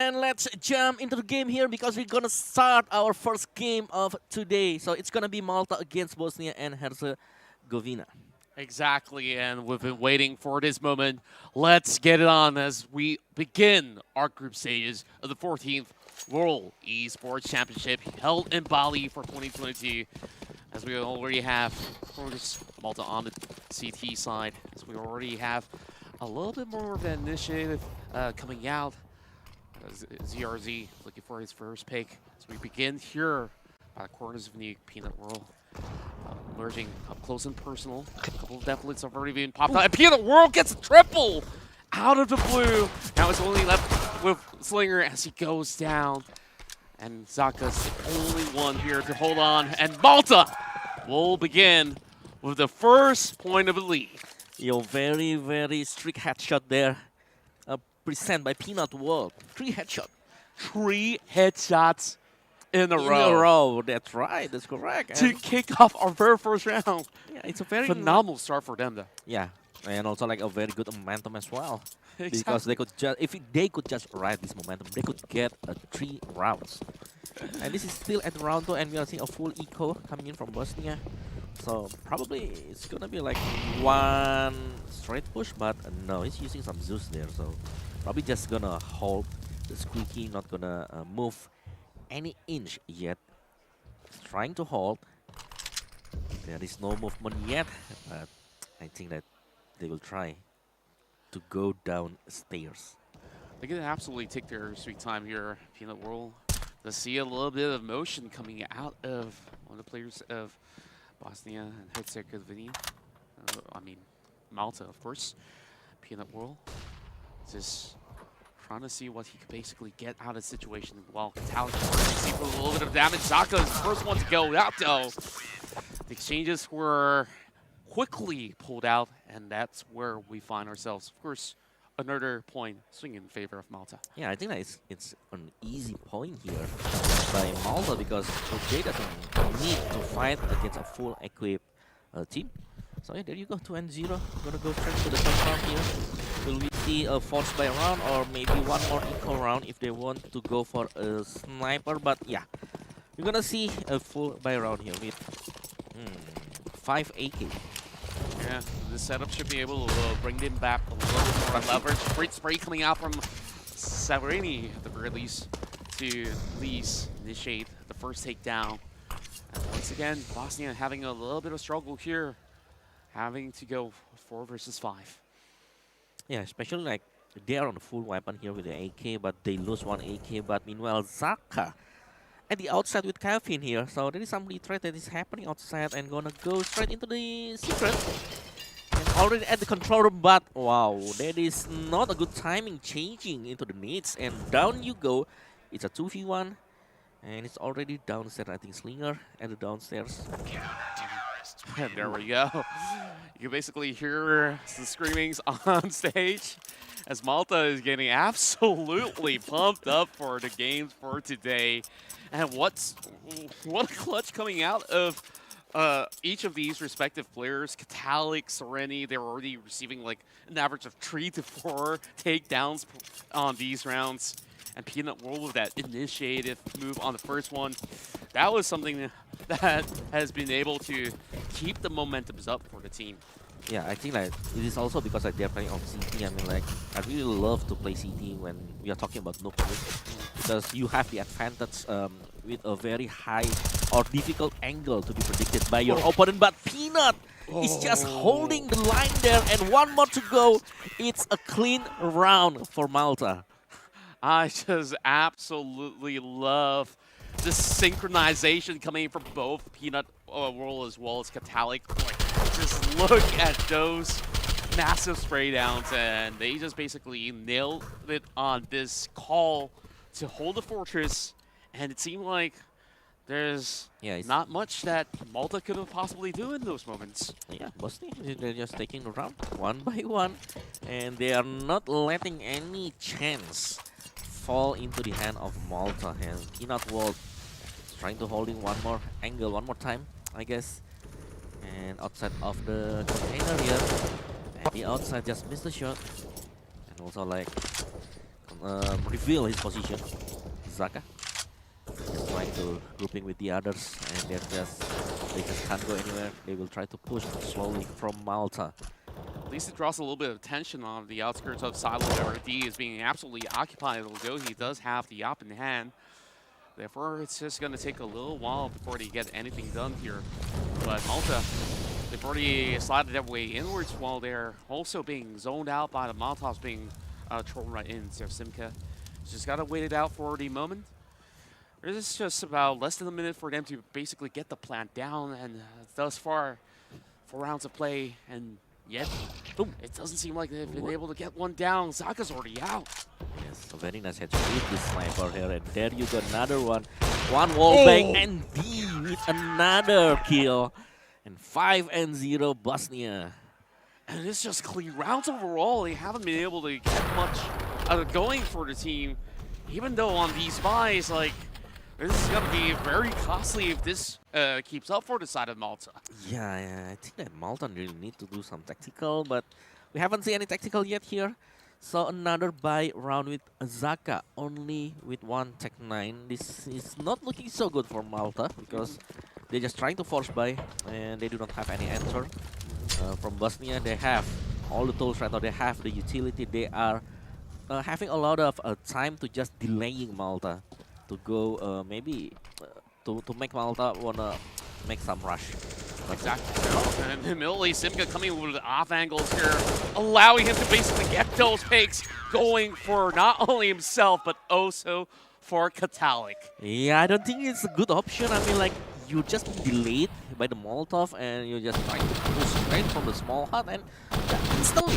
And let's jump into the game here because we're gonna start our first game of today. So it's gonna be Malta against Bosnia and Herzegovina. Exactly, and we've been waiting for this moment. Let's get it on as we begin our group stages of the 14th World Esports Championship held in Bali for 2022. As we already have, of course, Malta on the CT side, as we already have a little bit more of an initiative coming out. ZRZ looking for his first pick. So we begin here by the corners of the Peanut World. Merging up close and personal. A couple of deathlights have already been popped out. And Peanut World gets a triple out of the blue. Now it's only left with Slinger as he goes down. And Zaka's the only one here to hold on. And Malta will begin with the first point of the lead. Yo, very strict headshot there. Present by Peanut World. 3 headshot. 3 headshots in a In row. a row. That's right. That's correct. To kick off our very first round. Yeah, it's a very Phenomenal start for them, though. Yeah, and also like a very good momentum as well. Exactly. Because they could just, if they could just ride this momentum, they could get 3 rounds. And this is still at round 2, and we are seeing a full eco coming in from Bosnia. So probably it's gonna be like 1 straight push, but no, he's using some Zeus there. So probably just gonna hold the squeaky, not gonna move any inch yet. He's trying to hold. There is no movement yet, but I think that they will try to go downstairs. They can absolutely take their sweet time here, Peanut World. To see a little bit of motion coming out of one of the players of Bosnia and Herzegovina. I mean, Malta, of course. Peanut World just trying to see what he could basically get out of the situation while Catalic see for a little bit of damage. Zaka is the first one to go out, though. The exchanges were quickly pulled out, and that's where we find ourselves. Of course, another point swinging in favor of Malta. Yeah, I think that it's an easy point here by Malta because they doesn't need to fight against a full equipped team. So yeah, there you go, 2-0. Gonna go straight to the first round here. Will we see a force buy round or maybe one more eco round if they want to go for a sniper? But yeah, we're gonna see a full buy round here with 5 AK. Yeah, the setup should be able to bring them back a little bit more leverage. Great spray coming out from Saverini at the very least to at least initiate the first takedown. And once again, Bosnia having a little bit of struggle here, having to go 4 versus 5. Yeah, especially like they are on the full weapon here with the AK, but they lose 1 AK. But meanwhile, Zaka at the outside with Kevin here. So there is some retreat that is happening outside and gonna go straight into the secret. And already at the control room, but wow, that is not a good timing changing into the nades. And down you go. It's a 2v1. And it's already downstairs. I think Slinger at the downstairs. And there we go. You can basically hear the screamings on stage as Malta is getting absolutely pumped up for the games for today. And what a clutch coming out of each of these respective players. Catalic, Sereni, they're already receiving like an average of 3 to 4 takedowns on these rounds. And Peanut World with that initiative move on the first one. That was something that has been able to keep the momentums up for the team. Yeah, I think like it is also because like they're playing on CT. I mean, like I really love to play CT when we are talking about no because you have the advantage with a very high or difficult angle to be predicted by your opponent. But Peanut is just holding the line there, and 1 more to go. It's a clean round for Malta. I just absolutely love the synchronization coming from both Peanut World as well as Catalic. Like, just look at those massive spray downs, and they just basically nailed it on this call to hold the fortress. And it seemed like there's not much that Malta could have possibly do in those moments. Yeah, Bosnia, they're just taking the round 1 by 1, and they are not letting any chance fall into the hand of Malta. And Peanut World is trying to hold in 1 more angle, 1 more time, I guess. And outside of the container here, and the outside just missed the shot. And also like reveal his position. Zaka is trying to grouping with the others, and they just can't go anywhere. They will try to push slowly from Malta. At least it draws a little bit of attention on the outskirts of Silo, where D is being absolutely occupied, although he does have the op in hand. Therefore, it's just going to take a little while before they get anything done here. But Malta, they've already slided their way inwards while they're also being zoned out by the Molotovs being thrown right in. So Simka just got to wait it out for the moment. There's just about less than a minute for them to basically get the plant down, and thus far, 4 rounds of play, and yet it doesn't seem like they've been able to get one down. Zaka's already out. Yes, a very nice headshot with this sniper here, and there you go, another one. One wallbang, and D with another kill. And 5-0 Bosnia. And it's just clean rounds overall. They haven't been able to get much going for the team, even though on these buys, like, this is going to be very costly if this keeps up for the side of Malta. Yeah, I think that Malta really need to do some tactical, but we haven't seen any tactical yet here. So another buy round with Zaka, only with 1 Tech 9. This is not looking so good for Malta, because they're just trying to force buy, and they do not have any answer. From Bosnia, they have all the tools right now. They have the utility. They are having a lot of time to just delaying Malta to go maybe to make Malta wanna make some rush. Exactly. And immediately Simka coming with off angles here, allowing him to basically get those picks going for not only himself, but also for Katalik. Yeah, I don't think it's a good option. I mean, like, you just delayed by the Molotov, and you're just trying to push straight from the small hut, and instantly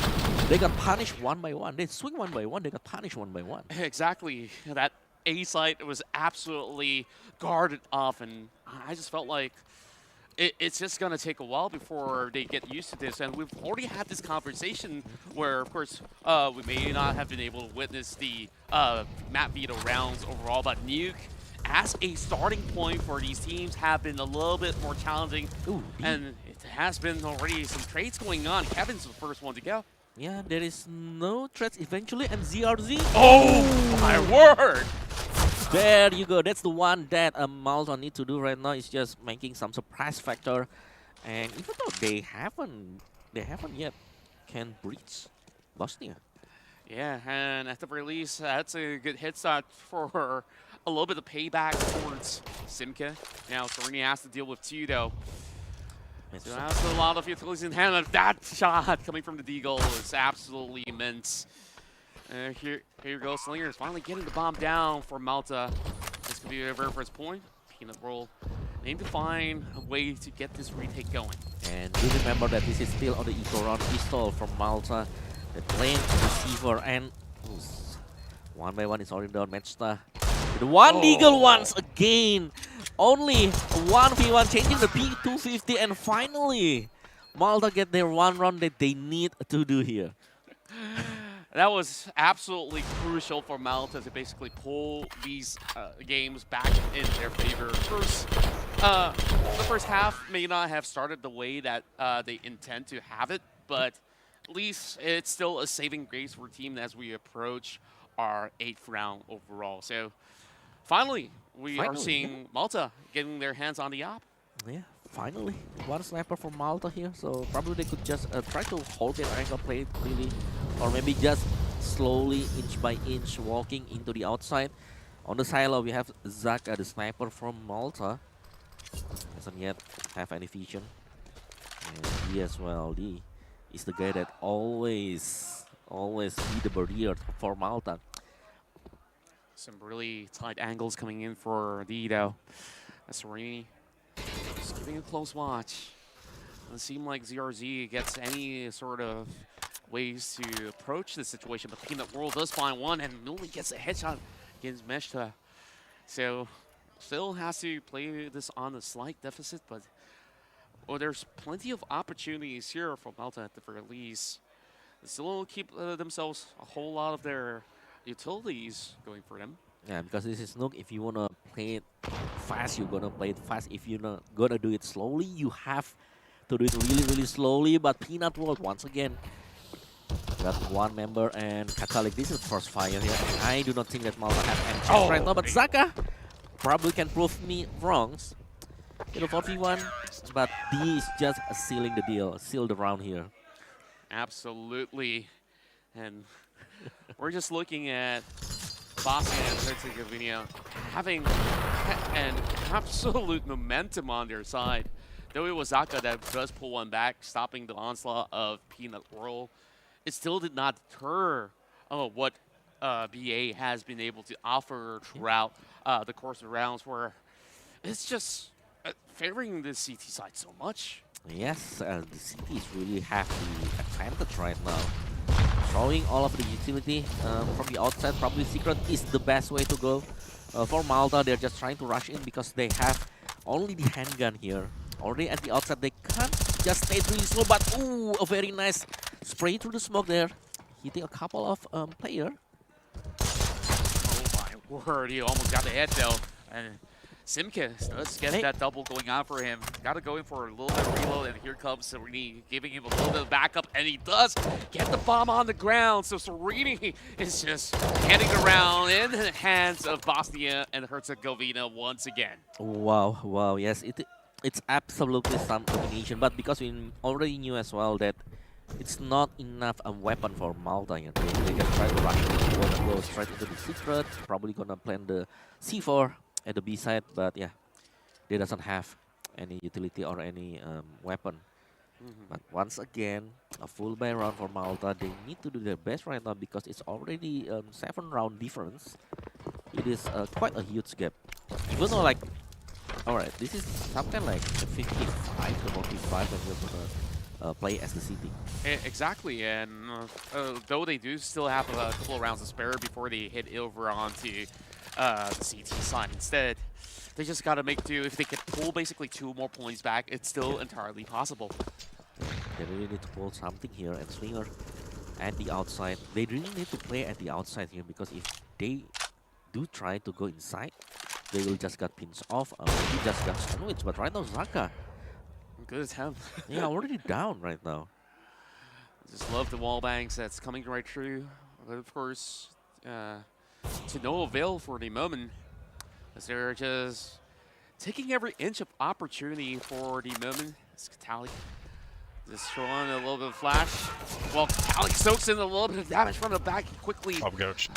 they got punished 1 by 1. They swing 1 by 1, they got punished 1 by 1. Exactly. That A site was absolutely guarded off, and I just felt like it's just going to take a while before they get used to this. And we've already had this conversation where, of course, we may not have been able to witness the map veto rounds overall, but Nuke as a starting point for these teams have been a little bit more challenging. And it has been already some trades going on. Kevin's the first one to go. Yeah, there is no threats eventually, and ZRZ. Oh, my word! There you go. That's the one that Malta need to do right now. Is just making some surprise factor, and even though they haven't yet can breach Bosnia. Yeah, and at the very least, that's a good hit shot for a little bit of payback towards Simka. Now Sereni has to deal with 2 though. So that's a lot of utilities in hand. And that shot coming from the Deagle is absolutely immense. Here goes Slingers, finally getting the bomb down for Malta. This could be a very first point. Peanut Roll need to find a way to get this retake going. And do remember that this is still on the eco round pistol from Malta. The playing receiver, and 1 by 1 is already down. Matchta. The one Deagle once again. Only 1v1, changing the P250, and finally Malta get their 1 round that they need to do here. That was absolutely crucial for Malta to basically pull these games back in their favor. The first half may not have started the way that they intend to have it, but at least it's still a saving grace for a team as we approach our 8th round overall. So finally, we are seeing Malta getting their hands on the op. Yeah, finally. 1 sniper from Malta here, so probably they could just try to hold their angle, play it really, or maybe just slowly, inch by inch, walking into the outside. On the silo, we have Zaka, the sniper from Malta. Doesn't yet have any vision. And he as well, D is the guy that always be the barrier for Malta. Some really tight angles coming in for D though. Sereni just giving a close watch. Doesn't seem like ZRZ gets any sort of ways to approach this situation, but Peanut World does find one and only gets a headshot against Meshta. So still has to play this on a slight deficit, but there's plenty of opportunities here for Malta at the very least. They still keep themselves a whole lot of their utilities going for them. Yeah, because this is Nook. If you wanna play it fast, you're gonna play it fast. If you're not gonna do it slowly, you have to do it really, really slowly. But Peanut World once again got one member and Catholic. This is first fire here. I do not think that Malta have any chance right now, but Zaka probably can prove me wrong. 4v1, but D is just sealing the deal, seal the round here. Absolutely. And we're just looking at Bosnia and Herzegovina having an absolute momentum on their side. Though it was Zaka that does pull one back, stopping the onslaught of Peanut Roll, it still did not deter what BA has been able to offer throughout the course of rounds, where it's just favoring the CT side so much. Yes, the CTs really have the advantage right now. Throwing all of the utility from the outside, probably Secret is the best way to go. For Malta, they're just trying to rush in because they have only the handgun here. Already at the outside, they can't just stay really slow, but ooh, a very nice spray through the smoke there, hitting a couple of players. Oh my word, he almost got the head though. And Simka does get that double going on for him. Got to go in for a little bit of reload, and here comes Serini giving him a little bit of backup, and he does get the bomb on the ground. So Serini is just heading around in the hands of Bosnia and Herzegovina once again. Wow, wow, yes, it's absolutely some domination, but because we already knew as well that it's not enough a weapon for Malta. You know, they just try to rush it, gonna go straight into the Secret, probably gonna plant the C4 at the B side, but yeah, they doesn't have any utility or any weapon. But once again, a full buy round for Malta. They need to do their best right now because it's already 7-round difference. It is quite a huge gap. Even though like, alright, this is some kind of like a 55 to 45 when you're gonna play as the city. Exactly, and though they do still have a couple of rounds to spare before they hit over onto the CT side instead, they just got to make do. If they can pull basically 2 more points back, it's still entirely possible. They really need to pull something here, and Swinger at the outside. They really need to play at the outside here because if they do try to go inside, they will just get pinched off. He just got sandwiched, but right now Zaka. Good attempt. Yeah, already down right now. Just love the wall bangs that's coming right through. But of course, to no avail for the moment, as they're just taking every inch of opportunity for the moment. It's Catholic just showing a little bit of flash. Well, Catholic soaks in a little bit of damage from the back. He quickly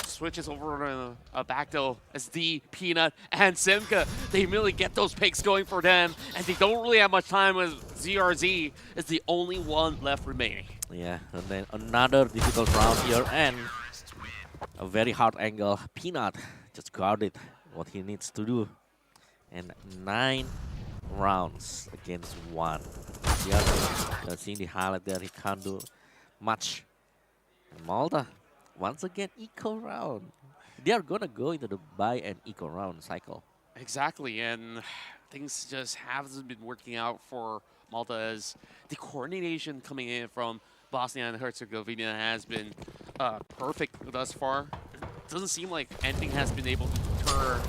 switches over to a back though as D, Peanut, and Simka. They immediately get those picks going for them, and they don't really have much time with ZRZ. Is the only one left remaining. Yeah, and then another difficult round here, and a very hard angle. Peanut just guarded what he needs to do. And 9 rounds against 1. Yeah, seeing the highlight there, he can't do much. And Malta, once again, eco round. They are gonna go into the buy and eco round cycle. Exactly, and things just haven't been working out for Malta as the coordination coming in from Bosnia and Herzegovina has been perfect thus far. It doesn't seem like anything has been able to deter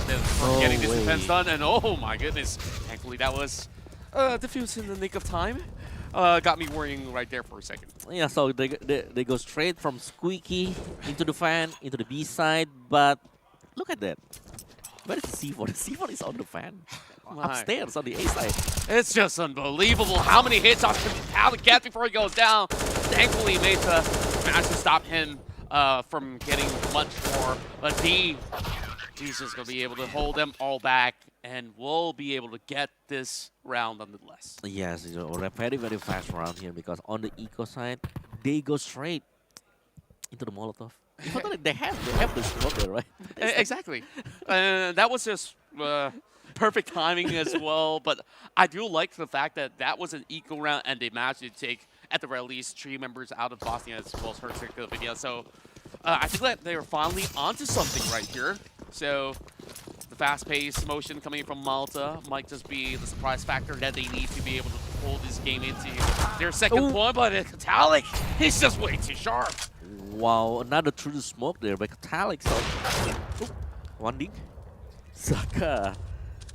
them from getting this defense done, and oh my goodness, thankfully that was defused in the nick of time. Got me worrying right there for a second. Yeah, so they go straight from Squeaky into the fan, into the B side, but look at that. Where is the C4? The C4 is on the fan. Upstairs on the A side. It's just unbelievable how many hits off Catholic get before he goes down. Thankfully, Mesa managed to stop him from getting much more. But he's just going to be able to hold them all back, and we'll be able to get this round nonetheless. Yes, it's a very, very fast round here because on the eco side, they go straight into the Molotov. They have the smoke there, right? Exactly. That was just perfect timing as well. But I do like the fact that that was an eco round and they managed to take, at the very least, 3 members out of Bosnia as well as Herzegovina. So I think that they're finally onto something right here. So the fast-paced motion coming from Malta might just be the surprise factor that they need to be able to pull this game into their second point. But Catholic, he's just way too sharp. Wow, another through the smoke there by Catholic. So, one ding. Zaka.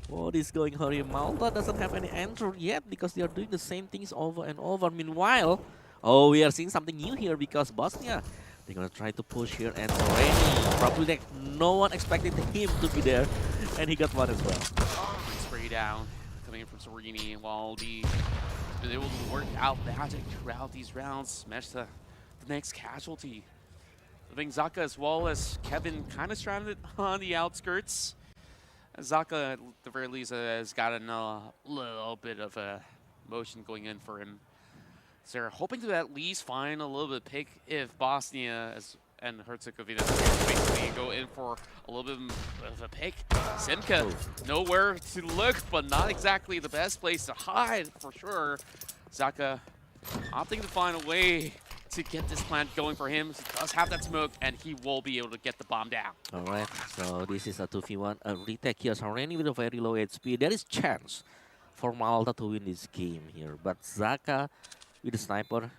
What is going on here? Malta doesn't have any answer yet because they are doing the same things over and over. Meanwhile, Oh, we are seeing something new here because Bosnia, they're gonna try to push here, and Sereni, probably like no one expected him to be there, and he got one as well. Spray down coming in from Sorini while the been able to work out magic throughout these rounds, smash the next casualty. Leaving Zaka as well as Kevin kind of stranded on the outskirts. Zaka, at the very least, has gotten a little bit of a motion going in for him. So they're hoping to at least find a little bit of pick if Bosnia and Herzegovina basically go in for a little bit of a pick. Simka, nowhere to look, but not exactly the best place to hide for sure. Zaka opting to find a way to get this plant going for him. He does have that smoke, and he will be able to get the bomb down. All right, so this is a 2v1. A retake here. Sereni with a very low HP. There is chance for Malta to win this game here, but Zaka with the sniper.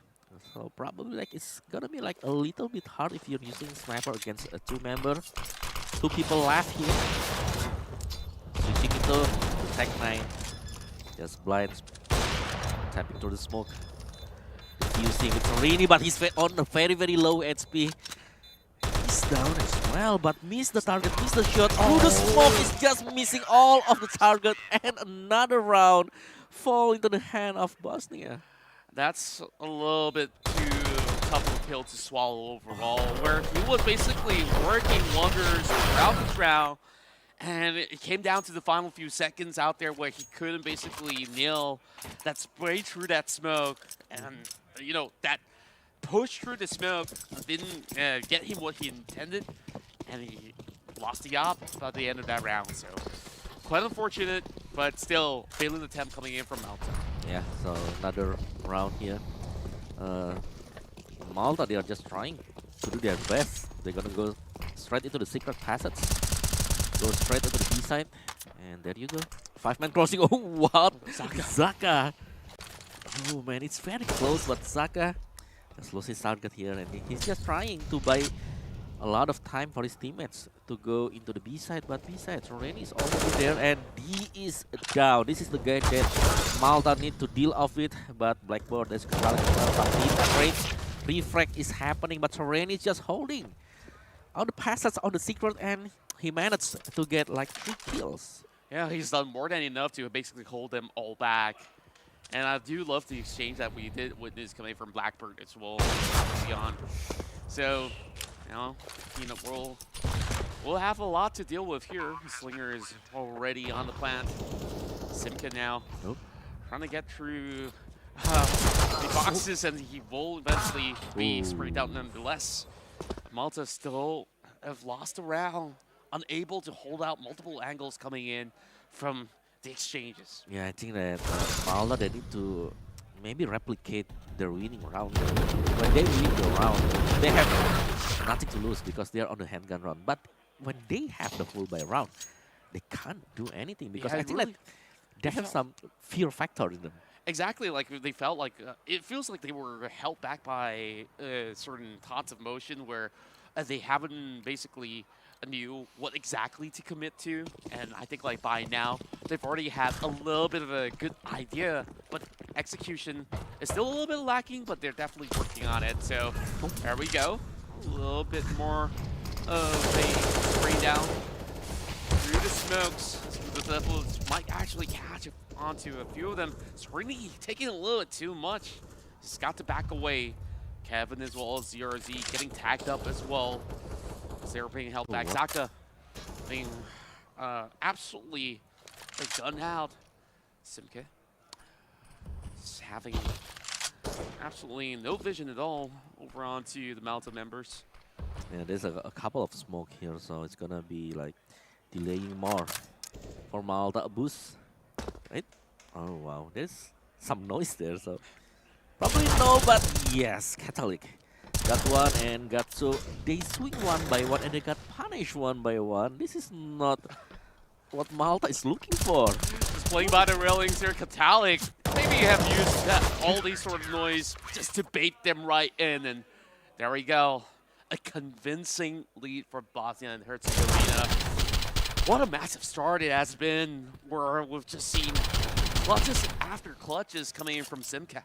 So probably like it's gonna be like a little bit hard if you're using sniper against a two-member. Two people left here. Switching into the Tech 9. Just blind. Tapping through the smoke. Using with Sereni, but he's on a very, very low HP. He's down as well, but missed the target, missed the shot. Through the smoke, is just missing all of the target, and another round fall into the hand of Bosnia. That's a little bit too tough of a pill to swallow overall, where he was basically working wonders throughout the round, and it came down to the final few seconds out there where he couldn't basically nail that spray through that smoke, and you know, that push through the smoke didn't get him what he intended, and he lost the op by the end of that round. So quite unfortunate, but still failing attempt coming in from Malta. Yeah, so another round here. Malta, they are just trying to do their best. They're gonna go straight into the secret passage. Go straight into the B side. And there you go. 5-man crossing. Oh, what? Zaka. Oh, man, it's very close, but Zaka just lost his target here. And he's just trying to buy a lot of time for his teammates to go into the B side, but B side, Sereni is already there, and he is down. This is the guy that Malta need to deal off with, but Blackboard is refrag is happening, but Sereni is just holding on the passage on the secret, and he managed to get like 3 kills. Yeah, he's done more than enough to basically hold them all back. And I do love the exchange that we did witness coming from Blackbird as well. Beyond. So, you know, Peanut we'll have a lot to deal with here. Slinger is already on the plant. Simka now trying to get through the boxes, and he will eventually be sprayed out nonetheless. Malta still have lost a round, unable to hold out multiple angles coming in from the exchanges. Yeah, I think that Malta, they need to maybe replicate their winning round. When they win the round, they have nothing to lose because they are on the handgun round. But when they have the full buy round, they can't do anything because I think really, like they have some fear factor in them. Exactly, like they felt like it feels like they were held back by certain thoughts of motion where they haven't basically knew what exactly to commit to, and I think like by now they've already had a little bit of a good idea, but execution is still a little bit lacking, but they're definitely working on it. So there we go, a little bit more of a spray down through the smokes. The levels might actually catch onto a few of them. Sereni taking a little bit too much. Just got to back away. Kevin as well as ZRZ getting tagged up as well. They're being held back. Zaka being absolutely gunned out. Simke just having absolutely no vision at all over onto the Malta members. Yeah, there's a couple of smoke here, so it's gonna be like delaying more for Malta. A boost, right? Oh wow, there's some noise there, so probably no, but yes, Catholic got one and got so they swing one by one and they got punished one by one. This is not what Malta is looking for. Just playing by the railings here, Catholic. Maybe you have used all these sort of noise just to bait them right in, and there we go. A convincing lead for Bosnia and Herzegovina. What a massive start it has been, where we've just seen clutches after clutches coming in from Simca.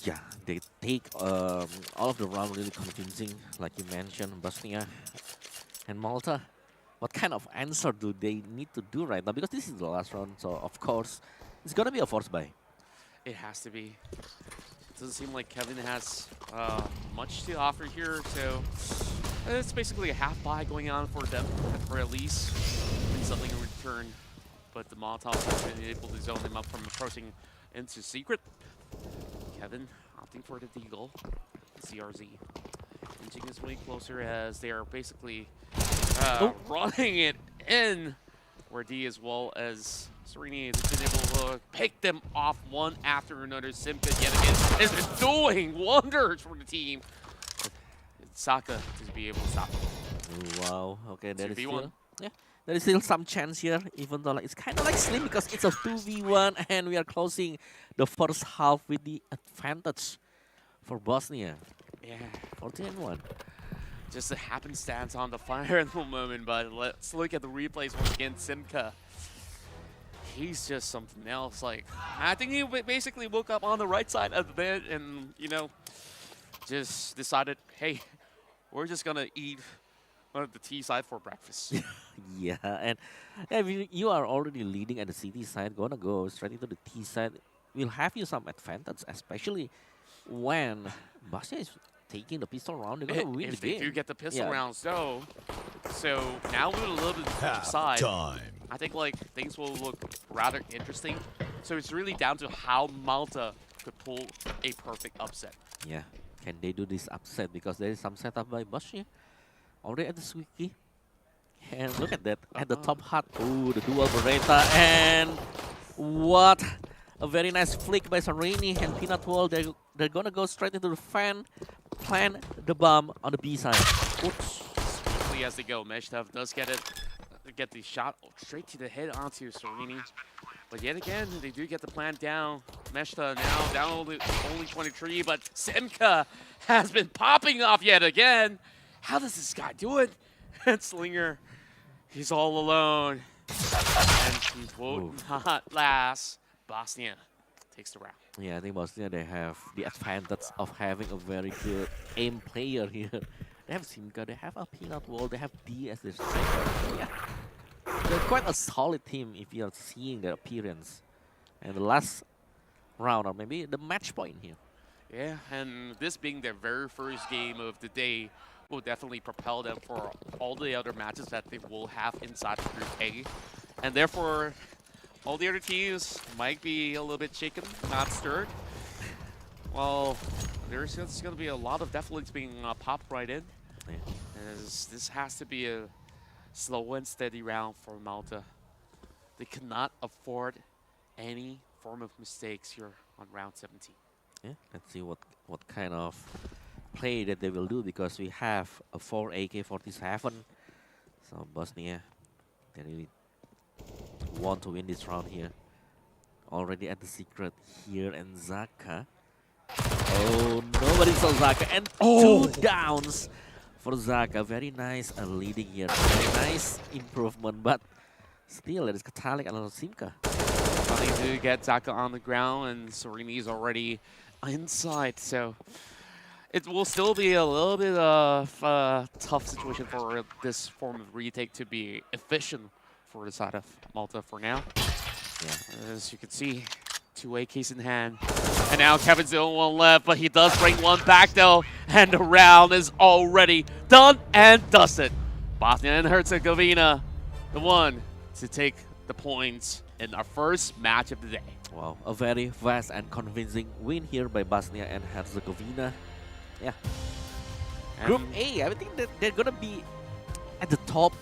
Yeah, they take all of the round really convincing, like you mentioned, Bosnia and Malta. What kind of answer do they need to do right now? Because this is the last round, so of course it's gonna be a force buy. It has to be. Doesn't seem like Kevin has much to offer here, so it's basically a half buy going on for them, or at least something in return. But the Molotovs have been able to zone them up from approaching into secret. Kevin opting for the deagle. CRZ inching his way closer as they are basically running it in. Where D as well as Serini has been able to pick them off one after another. Simca yet again has been doing wonders for the team. It's Saka to be able to stop them. Wow. Okay, there is 2v1. still, yeah, there is still some chance here, even though like, it's kind of like slim because it's a 2v1 and we are closing the first half with the advantage for Bosnia. Yeah, 14-1. just a happenstance on the final moment, but let's look at the replays once again. Simca, he's just something else. Like, I think he basically woke up on the right side of the bed and, you know, just decided, hey, we're just gonna eat the T side for breakfast. Yeah, and if you are already leading at the CT side, gonna go straight into the T side, will have you some advantage, especially when Bosnia is taking the pistol round. They're gonna win If the they game. do get the pistol Yeah. rounds, though. So now with a little bit of Half side, time. I think like things will look rather interesting. So it's really down to how Malta could pull a perfect upset. Yeah, can they do this upset? Because there is some setup by Bosnia already at the Swiki. And look at that, at the top hut. Oh, the dual Beretta. And what a very nice flick by Sarini and Peanut Wall. They're gonna go straight into the fan, plant the bomb on the B side. Oops. Quickly as they go, Meshtov does get the shot straight to the head onto Serini. But yet again, they do get the plan down. Meshta now down only 23, but Simca has been popping off yet again. How does this guy do it? And Slinger, he's all alone. And he won't not last. Bosnia takes the round. Yeah, I think Bosnia, they have the advantage of having a very good aim player here. They have Simca, they have a Peanut Wall, they have D as their striker. Yeah. They're quite a solid team if you are seeing their appearance. And the last round, or maybe the match point here. Yeah, and this being their very first game of the day will definitely propel them for all the other matches that they will have inside of Group A. And therefore, all the other teams might be a little bit shaken, not stirred. Well, there's going to be a lot of deflates being popped right in. Yeah. As this has to be a slow and steady round for Malta. They cannot afford any form of mistakes here on round 17. Yeah, let's see what kind of play that they will do, because we have a 4 AK-47. So Bosnia, they really want to win this round here. Already at the secret here, and Zaka. Oh, nobody saw Zaka, and 2 downs for Zaka. Very nice leading here. Very nice improvement, but still there is Katalik and Simca. Trying to get Zaka on the ground, and Serini is already inside, so it will still be a little bit of a tough situation for this form of retake to be efficient for the side of Malta for now. Yeah. As you can see, 2 AKs in hand. And now Kevin's the only one left, but he does bring one back though, and the round is already done and dusted. Bosnia and Herzegovina, the one to take the points in our first match of the day. Wow, a very fast and convincing win here by Bosnia and Herzegovina. Yeah. Group A, I think that they're gonna be at the top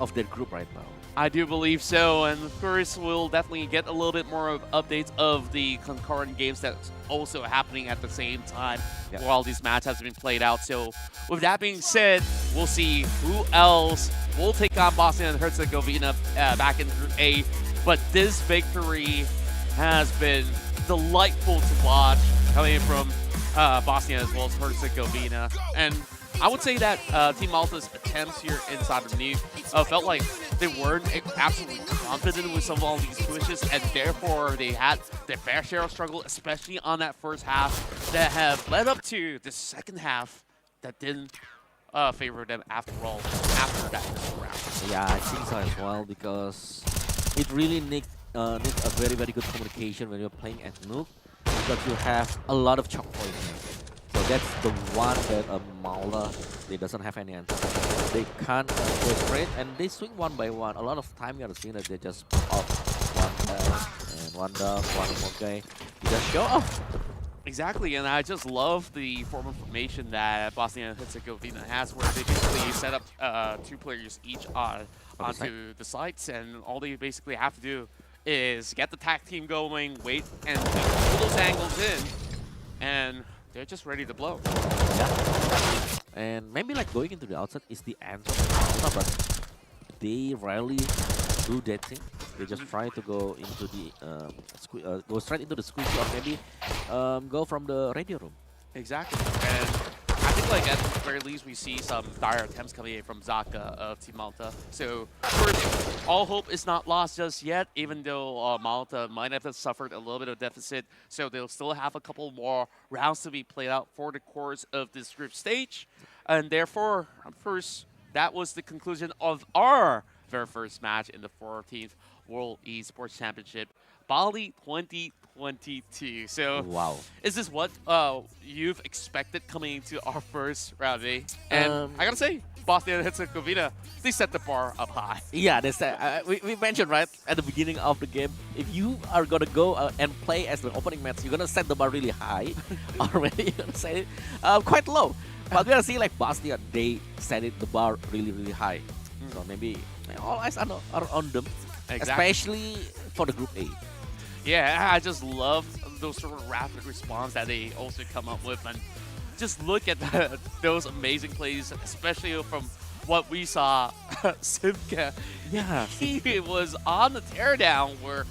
of their group right now. I do believe so, and of course we'll definitely get a little bit more of updates of the concurrent games that's also happening at the same time while these matches have been played out. So with that being said, we'll see who else will take on Bosnia and Herzegovina back in Group A. But this victory has been delightful to watch, coming from Bosnia as well as Herzegovina. And I would say that Team Malta's attempts here inside of Nuke felt like they weren't absolutely confident with some of all these pushes, and therefore they had their fair share of struggle, especially on that first half, that have led up to the second half that didn't favor them after all, after that first round. Yeah, I think so as well because it really needs a very very good communication when you're playing at Nuke because you have a lot of choke points. So that's the one that Malta they doesn't have any answer. They can't go straight and they swing one by one. A lot of time you are seeing that they just pop off one down, one more guy. You just show off. Exactly, and I just love the form of formation that Bosnia and Herzegovina has, where they basically set up 2 players each onto the sites, and all they basically have to do is get the tag team going, wait, and pull those angles in, and they're just ready to blow. Yeah. And maybe like going into the outside is the answer for Malta, but they rarely do that thing. They just try to go into the go straight into the squeeze or maybe go from the radio room. Exactly, and I think like at the very least we see some dire attempts coming in from Zaka of Team Malta. So first, all hope is not lost just yet, even though Malta might have suffered a little bit of deficit. So they'll still have a couple more rounds to be played out for the course of this group stage, and therefore, first, that was the conclusion of our very first match in the 14th World Esports Championship, Bali 2022. So, Wow. is this what you've expected coming into our first round, eh? And I gotta say, Bosnia and Herzegovina, they set the bar up high. Yeah, that's we mentioned right at the beginning of the game. If you are gonna go and play as the opening match, you're gonna set the bar really high. Already, you're gonna set it quite low. But we're gonna see like Bosnia, they set it the bar really really high. So maybe all eyes are on them, especially for the Group A. Yeah, I just love those sort of rapid response that they also come up with, and just look at those amazing plays, especially from what we saw. Simka, Yeah, he was on the teardown where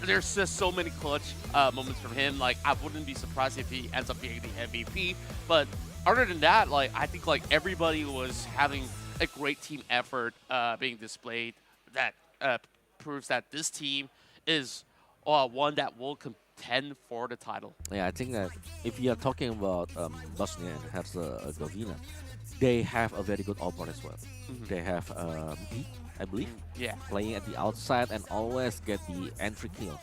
there's just so many clutch moments from him. Like, I wouldn't be surprised if he ends up being the MVP. But other than that, like, I think like everybody was having a great team effort being displayed that proves that this team is one that will contend for the title. yeah. I think that if you are talking about Bosnia and Herzegovina, they have a very good opponent as well. They have B, I believe, Yeah. playing at the outside and always get the entry kill.